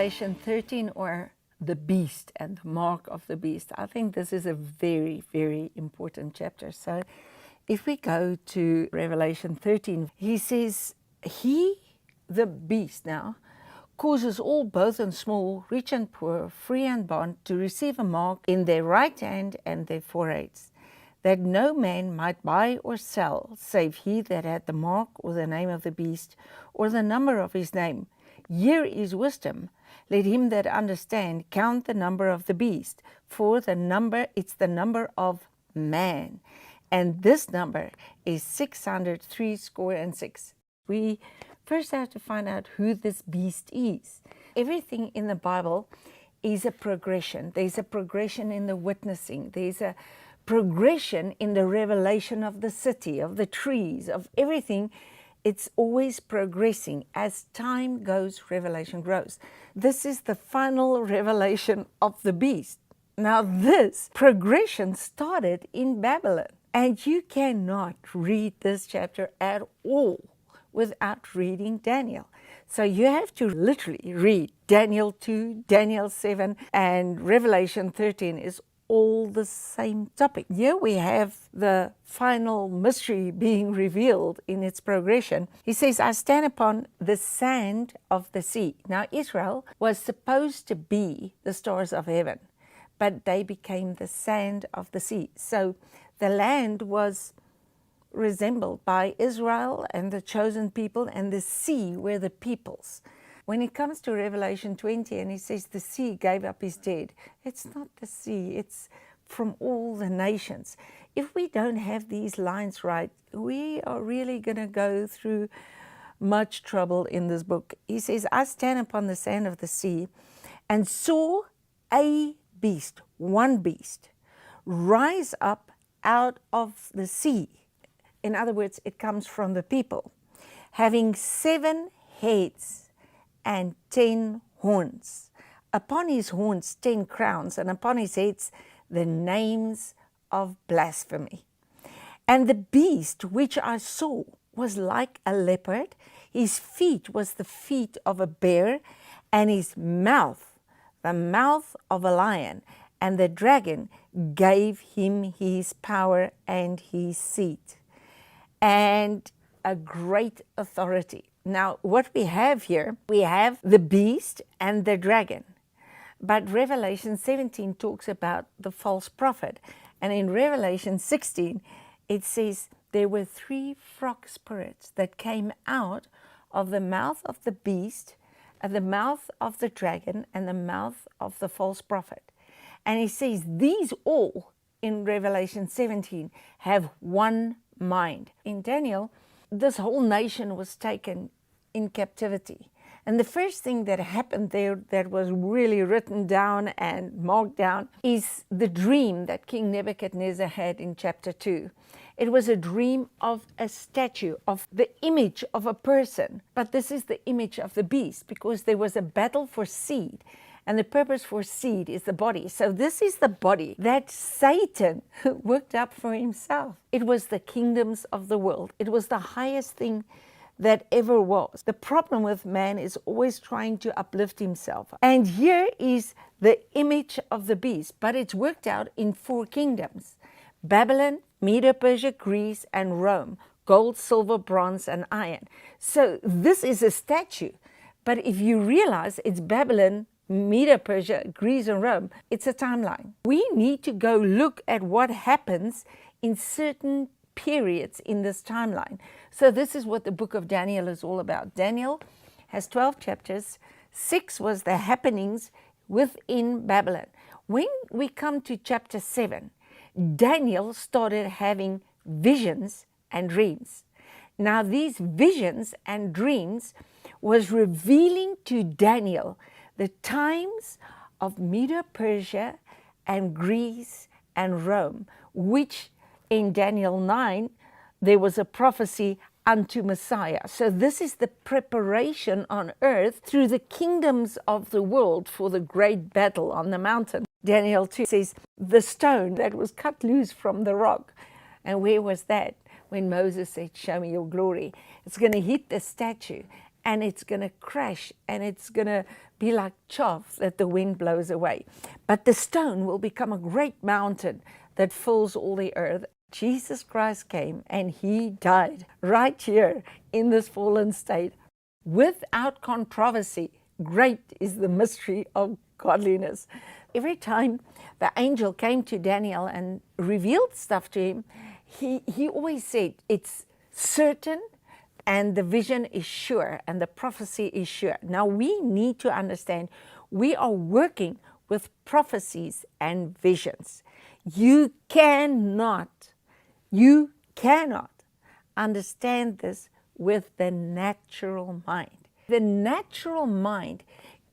Revelation 13, or the beast and the mark of the beast. I think this is a very, very important chapter. So if we go to Revelation 13, he says, he, the beast now, causes all, both and small, rich and poor, free and bond, to receive a mark in their right hand and their foreheads, that no man might buy or sell, save he that had the mark or the name of the beast, or the number of his name. Here is wisdom. Let him that understand count the number of the beast, for the number, it's the number of man. And this number is 666. We first have to find out who this beast is. Everything in the Bible is a progression. There's a progression in the witnessing. There's a progression in the revelation of the city, of the trees, of everything. It's always progressing. As time goes, revelation grows. This is the final revelation of the beast. Now, this progression started in Babylon. And you cannot read this chapter at all without reading Daniel. So you have to literally read Daniel 2, Daniel 7, and Revelation 13 is all the same topic. Here we have the final mystery being revealed in its progression. He says, I stand upon the sand of the sea. Now, Israel was supposed to be the stars of heaven, but they became the sand of the sea. So the land was resembled by Israel and the chosen people, and the sea were the peoples. When it comes to Revelation 20 and he says the sea gave up his dead, it's not the sea, it's from all the nations. If we don't have these lines right, we are really going to go through much trouble in this book. He says, I stand upon the sand of the sea and saw a beast, one beast, rise up out of the sea. In other words, it comes from the people, having 7 heads and 10 horns. Upon his horns 10 crowns, and upon his heads the names of blasphemy. And the beast which I saw was like a leopard. His feet was the feet of a bear, and his mouth the mouth of a lion. And the dragon gave him his power and his seat and a great authority. Now, what we have here, we have the beast and the dragon. But Revelation 17 talks about the false prophet. And in Revelation 16, it says there were 3 frog spirits that came out of the mouth of the beast, and the mouth of the dragon, and the mouth of the false prophet. And he says these all, in Revelation 17, have one mind. In Daniel, this whole nation was taken in captivity. And the first thing that happened there that was really written down and marked down is the dream that King Nebuchadnezzar had in chapter 2. It was a dream of a statue, of the image of a person. But this is the image of the beast, because there was a battle for seed. And the purpose for seed is the body. So this is the body that Satan worked up for himself. It was the kingdoms of the world. It was the highest thing that ever was. The problem with man is always trying to uplift himself. And here is the image of the beast, but it's worked out in 4 kingdoms: Babylon, Medo, Persia, Greece, and Rome. Gold, silver, bronze, and iron. So this is a statue. But if you realize it's Babylon, Medo, Persia, Greece, and Rome, it's a timeline. We need to go look at what happens in certain periods in this timeline. So this is what the book of Daniel is all about. Daniel has 12 chapters. 6 was the happenings within Babylon. When we come to chapter 7, Daniel started having visions and dreams. Now these visions and dreams was revealing to Daniel the times of Medo, Persia, and Greece, and Rome, which in Daniel 9, there was a prophecy unto Messiah. So this is the preparation on earth through the kingdoms of the world for the great battle on the mountain. Daniel 2 says, the stone that was cut loose from the rock. And where was that? When Moses said, show me your glory. It's going to hit the statue. and it's going to crash, and it's going to be like chaff that the wind blows away. But the stone will become a great mountain that fills all the earth. Jesus Christ came and he died right here in this fallen state without controversy. Great is the mystery of godliness. Every time the angel came to Daniel and revealed stuff to him, he always said, it's certain, and the vision is sure, and the prophecy is sure. Now we need to understand we are working with prophecies and visions. You cannot understand this with the natural mind. The natural mind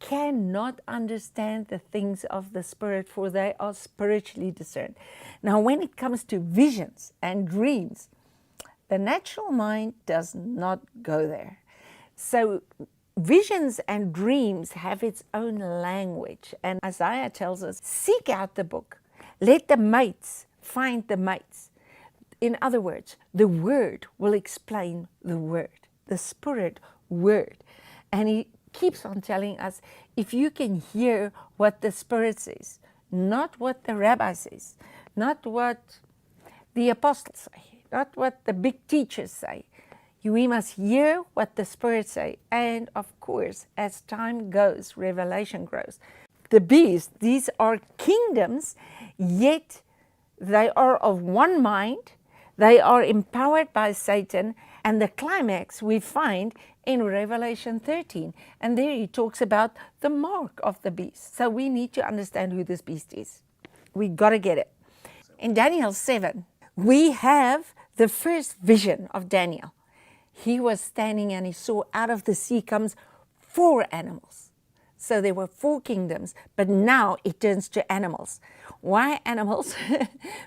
cannot understand the things of the Spirit, for they are spiritually discerned. Now, when it comes to visions and dreams, the natural mind does not go there. So visions and dreams have its own language. And Isaiah tells us, seek out the book. Let the mates find the mates. In other words, the Word will explain the Word, the Spirit Word. And he keeps on telling us, if you can hear what the Spirit says, not what the rabbi says, not what the apostles say, not what the big teachers say, we must hear what the Spirit say. And of course, as time goes, revelation grows. The beast, these are kingdoms, yet they are of one mind. They are empowered by Satan, and the climax we find in Revelation 13. And there he talks about the mark of the beast. So we need to understand who this beast is. We got to get it. In Daniel 7, we have the first vision of Daniel. He was standing and he saw out of the sea comes 4 animals. So there were 4 kingdoms, but now it turns to animals. Why animals?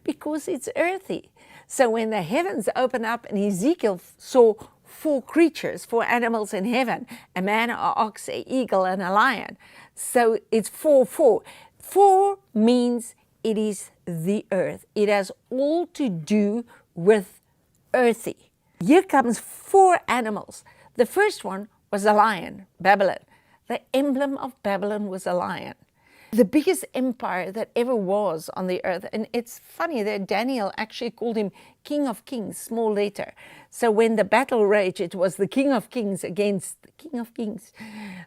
Because it's earthy. So when the heavens open up and Ezekiel saw 4 creatures, 4 animals in heaven, a man, an ox, an eagle, and a lion. So it's 4, 4. 4 means it is the earth. It has all to do with earthy. Here comes 4 animals. The first one was a lion, Babylon. The emblem of Babylon was a lion. The biggest empire that ever was on the earth. And it's funny that Daniel actually called him King of Kings, small letter. So when the battle raged, it was the King of Kings against the King of Kings,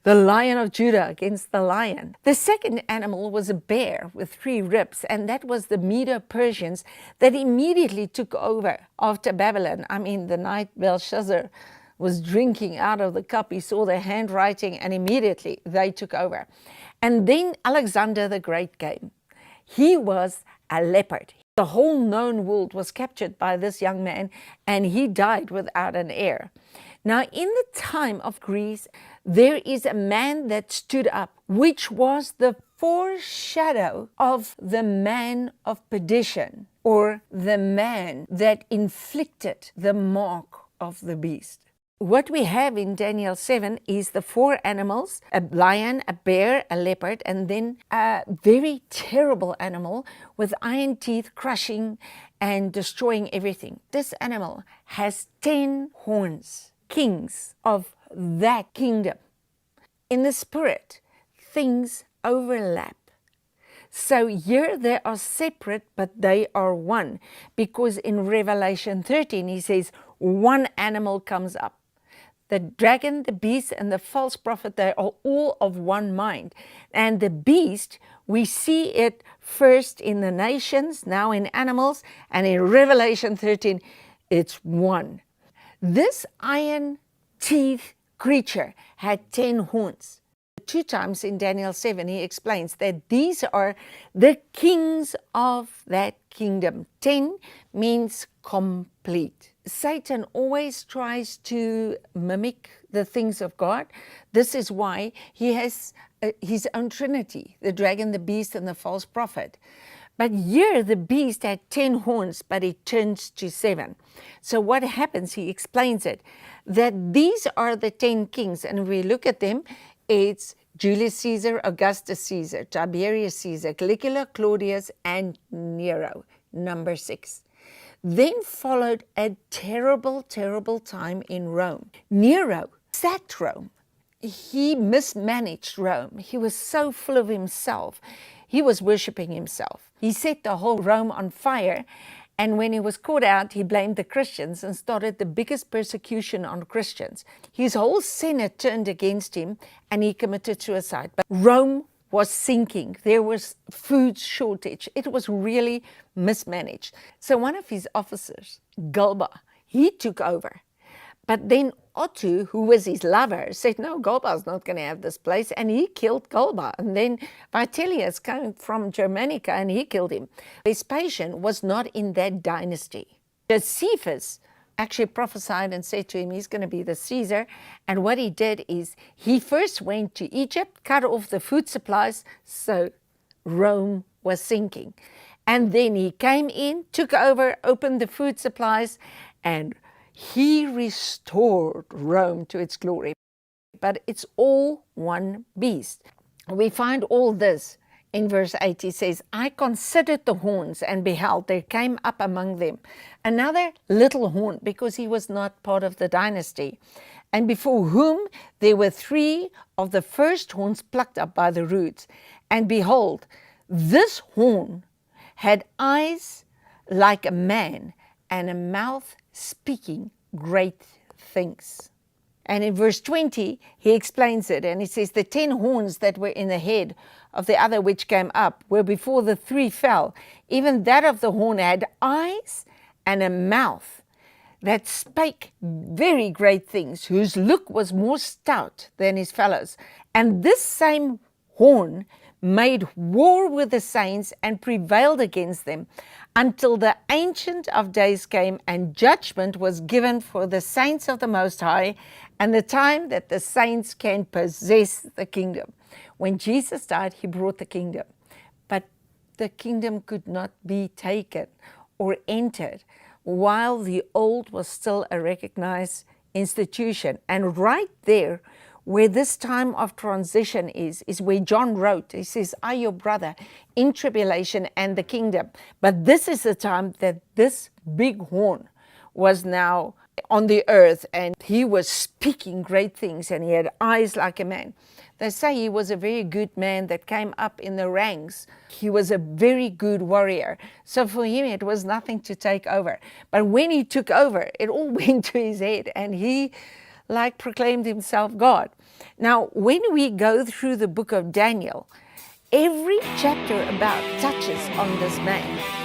the Lion of Judah against the lion. The second animal was a bear with 3 ribs, and that was the Medo-Persians that immediately took over after Babylon. I mean, the night Belshazzar was drinking out of the cup, he saw their handwriting, and immediately they took over. And then Alexander the Great came. He was a leopard. The whole known world was captured by this young man, and he died without an heir. Now, in the time of Greece, there is a man that stood up, which was the foreshadow of the man of perdition, or the man that inflicted the mark of the beast. What we have in Daniel 7 is the 4 animals, a lion, a bear, a leopard, and then a very terrible animal with iron teeth crushing and destroying everything. This animal has 10 horns, kings of that kingdom. In the spirit, things overlap. So here they are separate, but they are one. Because in Revelation 13, he says, one animal comes up. The dragon, the beast, and the false prophet, they are all of one mind. And the beast, we see it first in the nations, now in animals, and in Revelation 13, it's one. This iron teeth creature had 10 horns. 2 times in Daniel 7, he explains that these are the kings of that kingdom. 10 means complete. Satan always tries to mimic the things of God. This is why he has his own trinity, the dragon, the beast, and the false prophet. But here the beast had 10 horns, but it turns to 7. So what happens, he explains it, that these are the 10 kings. And if we look at them, it's Julius Caesar, Augustus Caesar, Tiberius Caesar, Caligula, Claudius, and Nero, number 6. Then followed a terrible, terrible time in Rome. Nero sacked Rome. He mismanaged Rome. He was so full of himself. He was worshiping himself. He set the whole Rome on fire. And when he was caught out, he blamed the Christians and started the biggest persecution on Christians. His whole Senate turned against him and he committed suicide. But Rome was sinking. There was food shortage. It was really mismanaged. So one of his officers, Galba, he took over. But then Otto, who was his lover, said, no, Galba's not going to have this place. And he killed Galba. And then Vitellius came from Germanica and he killed him. Vespasian was not in that dynasty. Josephus actually prophesied and said to him, he's going to be the Caesar. And what he did is he first went to Egypt, cut off the food supplies, so Rome was sinking. And then he came in, took over, opened the food supplies, and he restored Rome to its glory. But it's all one beast. We find all this in verse 8. He says, I considered the horns and beheld there came up among them another little horn, because he was not part of the dynasty, and before whom there were 3 of the first horns plucked up by the roots. And behold, this horn had eyes like a man and a mouth speaking great things. And in verse 20, he explains it, and he says, the 10 horns that were in the head of the other which came up were before the 3 fell. Even that of the horn had eyes and a mouth that spake very great things, whose look was more stout than his fellows. And this same horn made war with the saints and prevailed against them until the Ancient of Days came, and judgment was given for the saints of the Most High, and the time that the saints can possess the kingdom. When Jesus died, he brought the kingdom, but the kingdom could not be taken or entered while the old was still a recognized institution. And right there, where this time of transition is where John wrote. He says, I, your brother, in tribulation and the kingdom. But this is the time that this big horn was now on the earth, and he was speaking great things, and he had eyes like a man. They say he was a very good man that came up in the ranks. He was a very good warrior. So for him, it was nothing to take over. But when he took over, it all went to his head, and he proclaimed himself God. Now, when we go through the book of Daniel, every chapter about touches on this man.